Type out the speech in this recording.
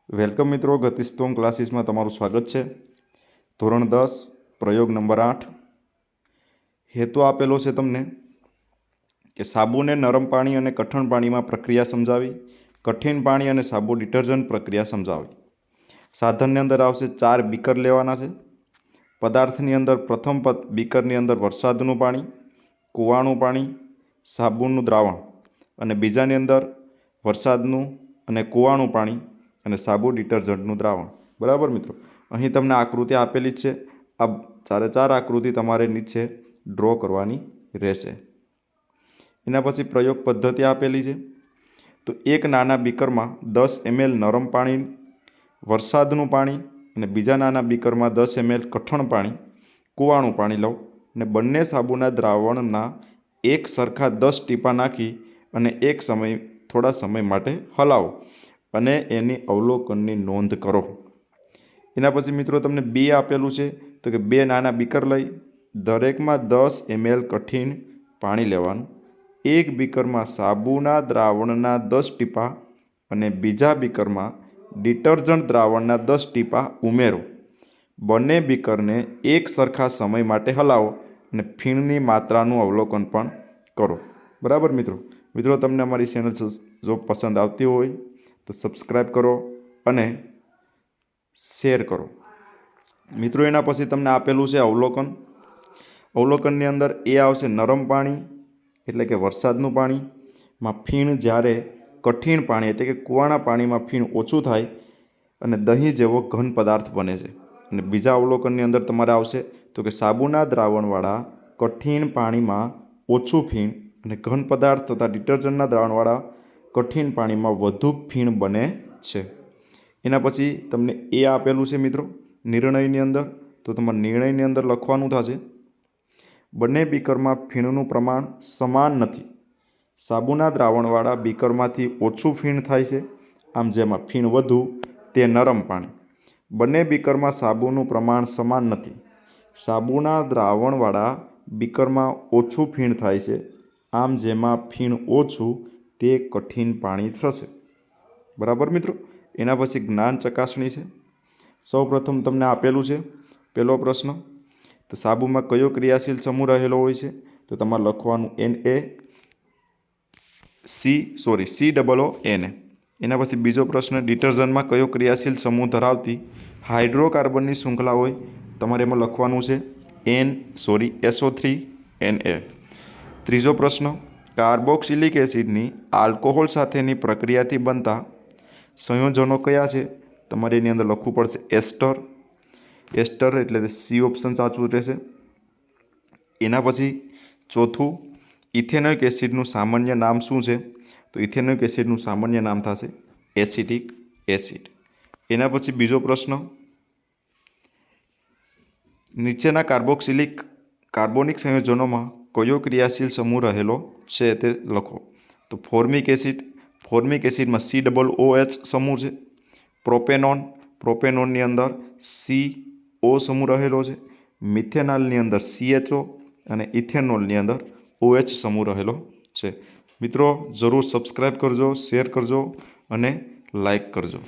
Welcome મિત્રો, ગતિસ્તોમ ક્લાસીસમાં તમારું સ્વાગત છે। ધોરણ 10 પ્રયોગ નંબર 8 હેતુ આપેલો છે તમને કે સાબુને નરમ પાણી અને કઠણ પાણીમાં પ્રક્રિયા સમજાવી, કઠિન પાણી અને સાબુ ડિટર્જન્ટ પ્રક્રિયા સમજાવી। સાધનની અંદર આવશે 4 બીકર લેવાના છે। પદાર્થની અંદર પ્રથમ બીકરની અંદર વરસાદનું પાણી, કૂવાનું પાણી, સાબુનું દ્રાવણ અને બીજાની અંદર વરસાદનું અને કૂવાનું પાણી અને સાબુ ડિટર્જન્ટનું દ્રાવણ। બરાબર મિત્રો, અહીં તમને આકૃતિ આપેલી જ છે। આ ચારે ચાર આકૃતિ તમારે નીચે ડ્રો કરવાની રહેશે। એના પછી પ્રયોગ પદ્ધતિ આપેલી છે। તો એક નાના બીકરમાં 10 ml નરમ પાણી વરસાદનું પાણી અને બીજા નાના બીકરમાં 10 ml કઠણ પાણી કૂવાનું પાણી લો અને બંને સાબુના દ્રાવણના એક સરખા 10 ટીપા નાખી અને થોડા સમય માટે હલાવો અને એની અવલોકનની નોંધ કરો। એના પછી મિત્રો તમને બી આપેલું છે, તો કે 2 નાના બીકર લઈ દરેકમાં 10 ml કઠિન પાણી લેવાનું, એક બીકરમાં સાબુના દ્રાવણના 10 ટીપા અને બીજા બીકરમાં ડિટર્જન્ટ દ્રાવણના 10 ટીપા ઉમેરો। બંને બીકરને એક સરખા સમય માટે હલાવો અને ફીણની માત્રાનું અવલોકન પણ કરો। બરાબર મિત્રો તમને અમારી ચેનલ જો પસંદ આવતી હોય તો સબસ્ક્રાઈબ કરો અને શેર કરો। મિત્રો એના પછી તમને આપેલું છે અવલોકન। અવલોકનની અંદર એ આવશે નરમ પાણી એટલે કે વરસાદનું પાણીમાં ફીણ જ્યારે કઠિન પાણી એટલે કે કૂવાના પાણીમાં ફીણ ઓછું થાય અને દહીં જેવો ઘન પદાર્થ બને છે। અને બીજા અવલોકનની અંદર તમારે આવશે તો કે સાબુના દ્રાવણવાળા કઠિન પાણીમાં ઓછું ફીણ અને ઘન પદાર્થ તથા ડિટર્જન્ટના દ્રાવણવાળા કઠિન પાણીમાં વધુ ફીણ બને છે। એના પછી તમને એ આપેલું છે મિત્રો નિર્ણયની અંદર, તો તમારે નિર્ણયની અંદર લખવાનું થશે બંને બીકરમાં ફીણનું પ્રમાણ સમાન નથી। સાબુના દ્રાવણવાળા બીકરમાંથી ઓછું ફીણ થાય છે, આમ જેમાં ફીણ વધુ તે નરમ પાણી। બંને બીકરમાં સાબુનું પ્રમાણ સમાન નથી। સાબુના દ્રાવણવાળા બીકરમાં ઓછું ફીણ થાય છે, આમ જેમાં ફીણ ઓછું તે કઠિન પાણી થશે। બરાબર મિત્રો, એના પછી જ્ઞાન ચકાસણી છે। સૌપ્રથમ તમને આપેલું છે પહેલો પ્રશ્ન, તો સાબુમાં કયો ક્રિયાશીલ સમૂહ રહેલો હોય છે? તો તમારે લખવાનું COONA। એના પછી બીજો પ્રશ્ન, ડિટર્જન્ટમાં કયો ક્રિયાશીલ સમૂહ ધરાવતી હાઇડ્રોકાર્બનની શૃંખલા હોય? તમારે એમાં લખવાનું છે SO3Na। ત્રીજો પ્રશ્ન, કાર્બોક્સિલિક એસિડની આલ્કોહોલ સાથેની પ્રક્રિયાથી બનતા સંયોજનો કયા છે? તમારે એની અંદર લખવું પડશે એસ્ટર એટલે સી ઓપ્શન સાચું રહેશે। એના પછી ચોથું, ઇથેનોઇક એસિડનું સામાન્ય નામ શું છે? તો ઇથેનોઇક એસિડનું સામાન્ય નામ થશે એસિટિક એસિડ। એના પછી બીજો પ્રશ્ન, નીચેના કાર્બોનિક સંયોજનોમાં કયો ક્રિયાશીલ સમૂહ રહેલો છે તે લખો? તો ફોર્મિક એસિડમાં COOH સમૂહ છે। પ્રોપેનોનની અંદર CO સમૂહ રહેલો છે। મિથેનોલની અંદર CHO અને ઇથેનોલની અંદર OH સમૂહ રહેલો છે। મિત્રો જરૂર સબસ્ક્રાઈબ કરજો, શેર કરજો અને લાઈક કરજો।